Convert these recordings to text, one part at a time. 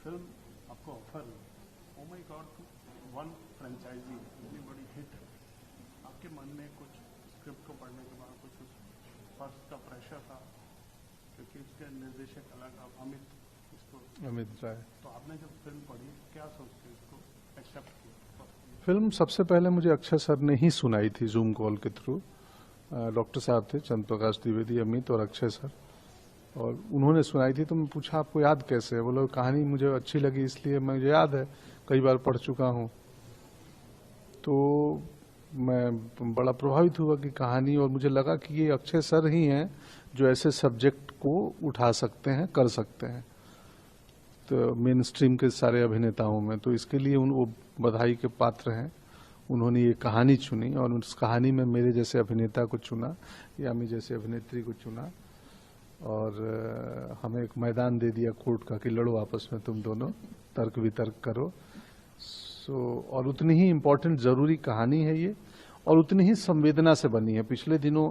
Film आपको offer है, Oh My God, one franchise इतनी बड़ी हिट है, आपके मन में कुछ स्क्रिप्ट को पढ़ने के बाद कुछ फर्स्ट का प्रेशर था, क्योंकि इसके निर्देशक अलग, अमित राय, तो आपने जब फिल्म पढ़ी क्या सोच के इसको एक्सेप्ट किया? फिल्म सबसे पहले मुझे अक्षय सर ने ही सुनाई थी जूम कॉल के थ्रू। डॉक्टर साहब थे, चंद्र प्रकाश द्विवेदी, अमित और अक्षय सर, और उन्होंने सुनाई थी। तो मैं पूछा आपको याद कैसे है? बोलो कहानी मुझे अच्छी लगी इसलिए, मुझे याद है, कई बार पढ़ चुका हूँ। तो मैं बड़ा प्रभावित हुआ कि कहानी, और मुझे लगा कि ये अक्षय सर ही हैं जो ऐसे सब्जेक्ट को उठा सकते हैं, कर सकते हैं, तो मेन स्ट्रीम के सारे अभिनेताओं में। तो इसके लिए वो बधाई के पात्र हैं। उन्होंने ये कहानी चुनी और उस कहानी में मेरे जैसे अभिनेता को चुना, यामी जैसे अभिनेत्री को चुना, और हमें एक मैदान दे दिया कोर्ट का कि लड़ो आपस में तुम दोनों, तर्क वितर्क करो। और उतनी ही इम्पोर्टेंट जरूरी कहानी है ये, और उतनी ही संवेदना से बनी है। पिछले दिनों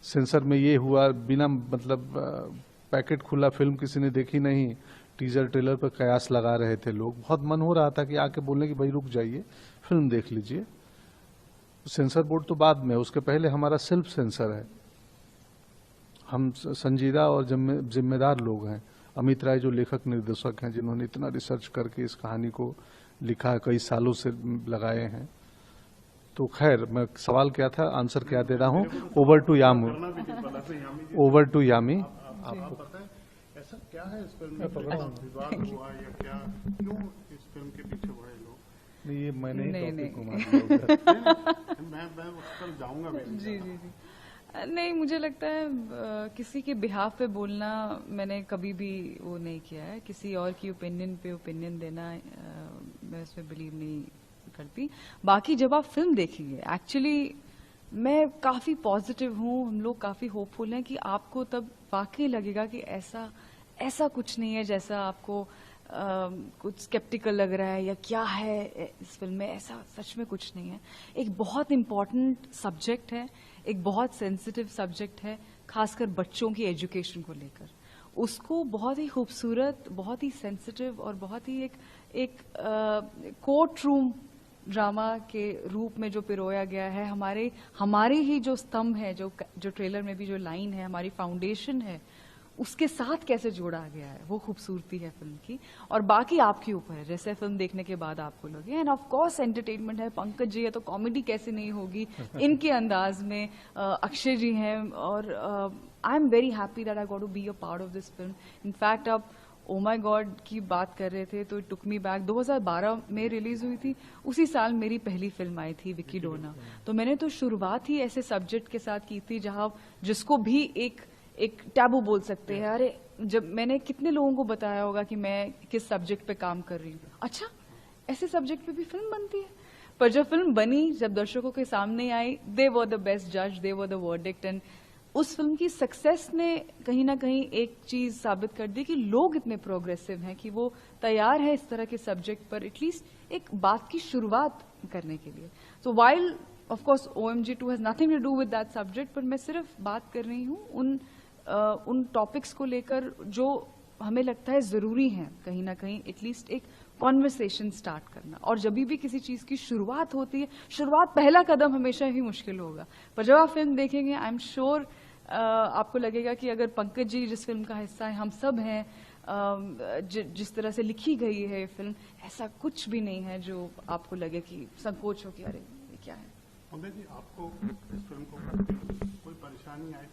सेंसर में ये हुआ, बिना मतलब पैकेट खुला फिल्म किसी ने देखी नहीं, टीजर ट्रेलर पर कयास लगा रहे थे लोग। बहुत मन हो रहा था कि आके बोलने की भाई रुक जाइए, फिल्म देख लीजिए। सेंसर बोर्ड तो बाद में, उसके पहले हमारा सेल्फ सेंसर है। हम संजीदा और जिम्मेदार लोग हैं। अमित राय जो लेखक निर्देशक हैं, जिन्होंने इतना रिसर्च करके इस कहानी को लिखा है, कई सालों से लगाए हैं। तो खैर, मैं सवाल क्या था, आंसर क्या दे रहा हूँ। Over to Yami. Over to Yami. आपको पता है ऐसा क्या है इस फिल्म में, विवाद हुआ या क्या, क्यों इस फिल्म के पीछे बड़े लोग? नहीं, ये मैंने ही टॉपिक घुमा दिया। मैं उस पर जाऊंगा भी। जी। नहीं, मुझे लगता है किसी के बिहाफ पे बोलना मैंने कभी भी वो नहीं किया है। किसी और की ओपिनियन पे ओपिनियन देना मैं उसमें बिलीव नहीं करती। बाकी जब आप फिल्म देखेंगे, एक्चुअली मैं काफी पॉजिटिव हूँ, हम लोग काफी होपफुल हैं कि आपको तब वाकई लगेगा कि ऐसा कुछ नहीं है जैसा आपको कुछ स्केप्टिकल लग रहा है या क्या है इस फिल्म में। ऐसा सच में कुछ नहीं है। एक बहुत इम्पोर्टेंट सब्जेक्ट है, एक बहुत सेंसिटिव सब्जेक्ट है, खासकर बच्चों की एजुकेशन को लेकर। उसको बहुत ही खूबसूरत, बहुत ही सेंसिटिव और बहुत ही एक कोर्ट रूम ड्रामा के रूप में जो पिरोया गया है। हमारे ही जो स्तंभ है, जो ट्रेलर में भी जो लाइन है, हमारी फाउंडेशन है, उसके साथ कैसे जोड़ा गया है, वो खूबसूरती है फिल्म की। और बाकी आपके ऊपर है, जैसे फिल्म देखने के बाद आपको लगे। एंड ऑफ कोर्स एंटरटेनमेंट है, पंकज जी है तो कॉमेडी कैसे नहीं होगी इनके अंदाज में, अक्षय जी हैं, और I am very happy that I got to be a part of this film. In fact आप ओ माय गॉड की बात कर रहे थे तो इट टुक मी बैक, 2012 में रिलीज हुई थी, उसी साल मेरी पहली फिल्म आई थी विकी डोना। तो मैंने तो शुरुआत ही ऐसे सब्जेक्ट के साथ की थी जहां जिसको भी एक टैबू बोल सकते हैं। अरे, जब मैंने कितने लोगों को बताया होगा कि मैं किस सब्जेक्ट पे काम कर रही हूँ, अच्छा ऐसे सब्जेक्ट पे भी फिल्म बनती है। पर जब फिल्म बनी, जब दर्शकों के सामने आई, दे वर द बेस्ट जज, दे वर द वर्डिक्ट। एंड उस फिल्म की सक्सेस ने कहीं ना कहीं एक चीज साबित कर दी कि लोग इतने प्रोग्रेसिव हैं कि वो तैयार है इस तरह के सब्जेक्ट पर एटलीस्ट एक बात की शुरुआत करने के लिए। So while of course OMG 2 has nothing to do with that subject, पर मैं सिर्फ बात कर रही हूँ उन टॉपिक्स को लेकर जो हमें लगता है जरूरी है कहीं ना कहीं एटलीस्ट एक कॉन्वर्सेशन स्टार्ट करना। और जब भी किसी चीज की शुरुआत होती है, शुरुआत पहला कदम हमेशा ही मुश्किल होगा, पर जब आप फिल्म देखेंगे आई एम श्योर आपको लगेगा कि अगर पंकज जी जिस फिल्म का हिस्सा है, हम सब हैं, जिस तरह से लिखी गई है ये फिल्म, ऐसा कुछ भी नहीं है जो आपको लगे कि संकोच हो कि अरे ये क्या है। अमित जी, आपको इस फिल्म को करते कोई परेशानी आई?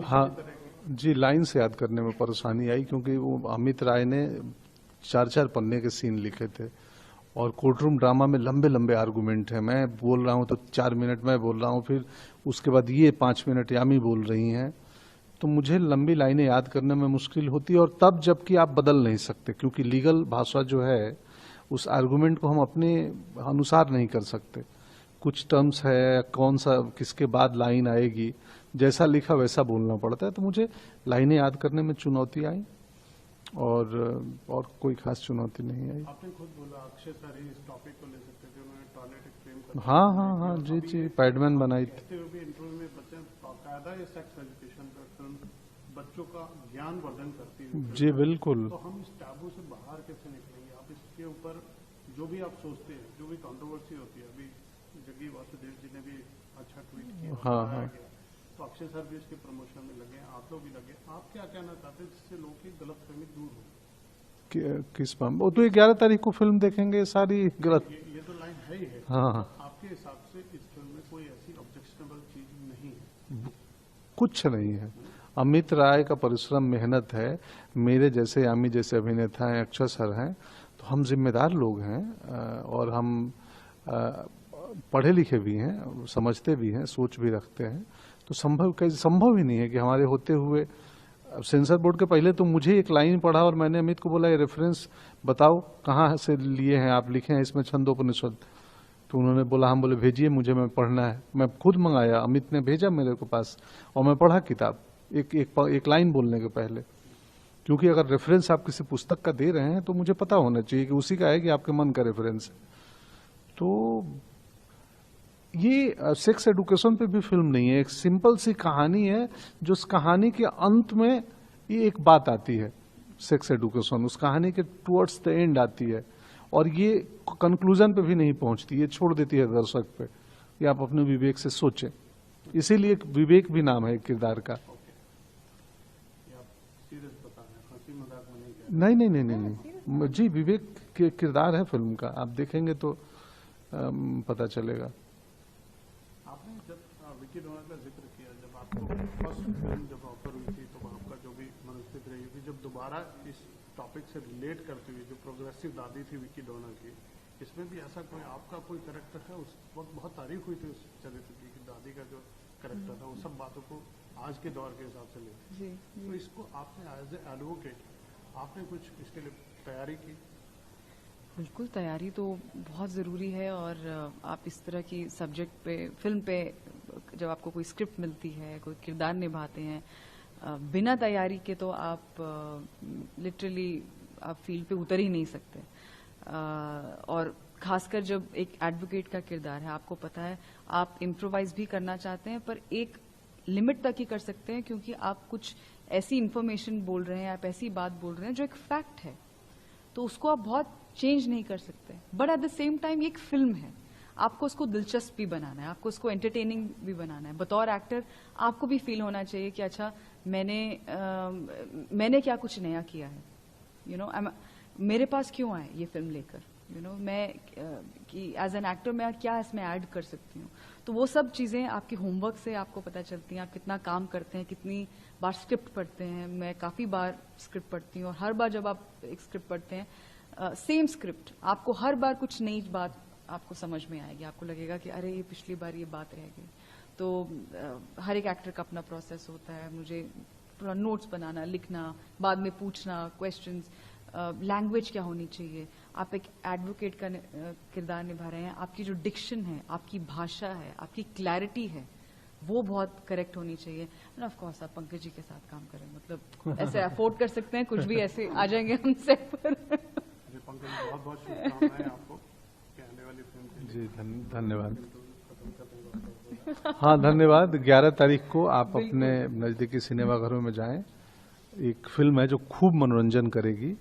हाँ जी, लाइन से याद करने में परेशानी आई, क्योंकि वो अमित राय ने 4-4 पन्ने के सीन लिखे थे और कोर्ट रूम ड्रामा में लंबे लंबे आर्गुमेंट है। मैं बोल रहा हूँ तो 4 मिनट मैं बोल रहा हूँ, फिर उसके बाद ये 5 मिनट यामी बोल रही हैं, तो मुझे लंबी लाइनें याद करने में मुश्किल होती है। और तब जबकि आप बदल नहीं सकते, क्योंकि लीगल भाषा जो है उस आर्गुमेंट को हम अपने अनुसार नहीं कर सकते। कुछ टर्म्स है, कौन सा किसके बाद लाइन आएगी, जैसा लिखा वैसा बोलना पड़ता है। तो मुझे लाइनें याद करने में चुनौती आई और कोई खास चुनौती नहीं आई। आपने खुद बोला अक्षय सर ही इस टॉपिक को ले सकते थे, उन्होंने टॉयलेट एक्सप्लेन कर। हाँ जी, पैडमैन बनाई थी। इंटरव्यू में बच्चे बाकायदा ये सेक्स एजुकेशन पर फिल्म बच्चों का ज्ञान वर्धन करती है। जी बिल्कुल। तो हम इस टैबू से बाहर ऊपर जो भी आप सोचते हैं, जो भी कंट्रोवर्सी होती है, अभी जग्गी वासुदेव जी ने भी अच्छा ट्वीट किया, हाँ, बताया हाँ। गया। तो अक्षय सर भी इसके प्रमोशन में लगे, आप लोग भी लगे। आप क्या कहना चाहते हैं जिससे लोगों की गलतफहमी दूर हो? किस मामले? वो तो 11 तारीख को फिल्म देखेंगे, सारी गलत। ये तो लाइन है ही है। हाँ, हाँ। आपके हिसाब से इस फिल्म में कोई ऐसी ऑब्जेक्शनेबल चीज नहीं है? कुछ नहीं है। अमित राय का परिश्रम, मेहनत है। मेरे जैसे, यामी जैसे अभिनेता हैं, अक्षय सर हैं, तो हम जिम्मेदार लोग हैं और हम पढ़े लिखे भी हैं, समझते भी हैं, सोच भी रखते हैं। तो संभव ही नहीं है कि हमारे होते हुए सेंसर बोर्ड के पहले तो मुझे एक लाइन पढ़ा और मैंने अमित को बोला, ये रेफरेंस बताओ कहाँ से लिए हैं आप, लिखे हैं इसमें छंदोपनिषद। तो उन्होंने बोला, हम बोले भेजिए मुझे, मैं पढ़ना है। मैं खुद मंगाया, अमित ने भेजा मेरे को पास और मैं पढ़ा किताब एक लाइन बोलने के पहले। क्योंकि अगर रेफरेंस आप किसी पुस्तक का दे रहे हैं तो मुझे पता होना चाहिए कि उसी का है कि आपके मन का रेफरेंस है। तो ये सेक्स एडुकेशन पे भी फिल्म नहीं है, एक सिंपल सी कहानी है जो उस कहानी के अंत में ये एक बात आती है, सेक्स एडुकेशन उस कहानी के टुवर्ड्स द एंड आती है और ये कंक्लूजन पे भी नहीं पहुंचती, ये छोड़ देती है दर्शक पे। ये आप अपने विवेक से सोचें, इसीलिए विवेक भी नाम है किरदार का। ये आप सीरियस बता रहे हैं, हंसी मजाक में नहीं कह रहे। नहीं जी, विवेक के किरदार है फिल्म का, आप देखेंगे तो पता चलेगा। आपने जब विकी डोनर का जिक्र किया, जब आपको फर्स्ट फिल्म जब ऑफर हुई थी तो आपका जो भी मनस्थिति रही थी, जब दोबारा इस टॉपिक से रिलेट करते हुए जो प्रोग्रेसिव दादी थी विकी डोनर की, इसमें भी ऐसा कोई आपका कोई कैरेक्टर है? उस वक्त बहुत तारीफ हुई थी उस चरित्र की कि दादी का जो कैरेक्टर था वो सब बातों को आज के दौर के हिसाब से लेते। जी तो इसको आपने एज ए एडवोकेट आपने कुछ इसके लिए तैयारी की? बिल्कुल, तैयारी तो बहुत ज़रूरी है। और आप इस तरह की सब्जेक्ट पे, फिल्म पे जब आपको कोई स्क्रिप्ट मिलती है, कोई किरदार निभाते हैं, बिना तैयारी के तो आप लिटरली आप फील्ड पे उतर ही नहीं सकते। और खासकर जब एक एडवोकेट का किरदार है, आपको पता है आप इम्प्रोवाइज भी करना चाहते हैं पर एक लिमिट तक ही कर सकते हैं, क्योंकि आप कुछ ऐसी इंफॉर्मेशन बोल रहे हैं, आप ऐसी बात बोल रहे हैं जो एक फैक्ट है, तो उसको आप बहुत चेंज नहीं कर सकते। But at the same time एक फिल्म है, आपको उसको दिलचस्प भी बनाना है, आपको उसको एंटरटेनिंग भी बनाना है। बतौर एक्टर आपको भी फील होना चाहिए कि अच्छा मैंने क्या कुछ नया किया है, मेरे पास क्यों आए ये फिल्म लेकर, मैं कि एज एन एक्टर मैं क्या इसमें ऐड कर सकती हूँ। तो वो सब चीज़ें आपके होमवर्क से आपको पता चलती हैं, आप कितना काम करते हैं, कितनी बार स्क्रिप्ट पढ़ते हैं। मैं काफ़ी बार स्क्रिप्ट पढ़ती हूँ और हर बार जब आप एक स्क्रिप्ट पढ़ते हैं, सेम स्क्रिप्ट, आपको हर बार कुछ नई बात आपको समझ में आएगी, आपको लगेगा कि अरे ये पिछली बार ये बात रह गई। तो हर एक एक्टर का अपना प्रोसेस होता है। मुझे पूरा नोट्स बनाना, लिखना, बाद में पूछना क्वेश्चंस, लैंग्वेज क्या होनी चाहिए, आप एक एडवोकेट का किरदार निभा रहे हैं, आपकी जो डिक्शन है, आपकी भाषा है, आपकी क्लैरिटी है, वो बहुत करेक्ट होनी चाहिए। एंड ऑफ कोर्स आप पंकज जी के साथ काम करें, मतलब ऐसे अफोर्ड कर सकते हैं, कुछ भी ऐसे आ जाएंगे हम सेट पर। पंकज जी बहुत बहुत शुभकामनाएं आपको कि आने वाली फिल्म के लिए। जी धन्यवाद। हाँ धन्यवाद। 11 तारीख को आप अपने नजदीकी सिनेमाघरों में जाएं। एक फिल्म है जो खूब मनोरंजन करेगी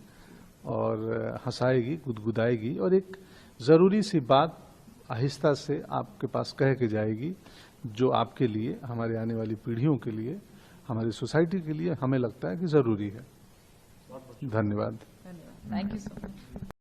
और हंसाएगी, गुदगुदाएगी और एक जरूरी सी बात आहिस्ता से आपके पास कह के जाएगी, जो आपके लिए, हमारे आने वाली पीढ़ियों के लिए, हमारी सोसाइटी के लिए हमें लगता है कि जरूरी है। धन्यवाद। Thank you so much.